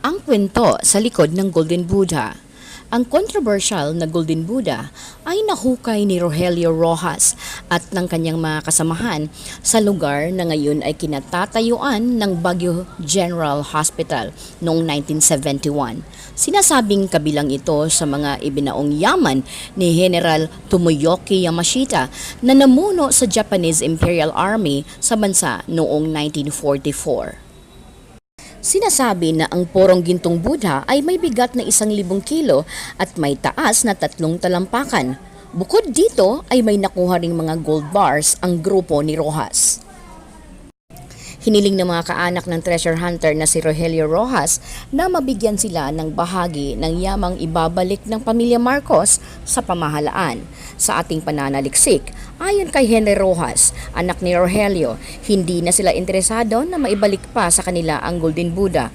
Ang kwento sa likod ng Golden Buddha. Ang controversial na Golden Buddha ay nahukay ni Rogelio Rojas at ng kanyang mga kasamahan sa lugar na ngayon ay kinatatayuan ng Baguio General Hospital noong 1971. Sinasabing kabilang ito sa mga ibinaong yaman ni General Tomoyoki Yamashita na namuno sa Japanese Imperial Army sa bansa noong 1944. Sinasabi na ang porong gintong Buddha ay may bigat na 1,000 kilo at may taas na 3 talampakan. Bukod dito ay may nakuha ring mga gold bars ang grupo ni Rojas. Hiniling ng mga kaanak ng treasure hunter na si Rogelio Rojas na mabigyan sila ng bahagi ng yamang ibabalik ng pamilya Marcos sa pamahalaan. Sa ating pananaliksik, ayon kay Henry Rojas, anak ni Rogelio, hindi na sila interesado na maibalik pa sa kanila ang Golden Buddha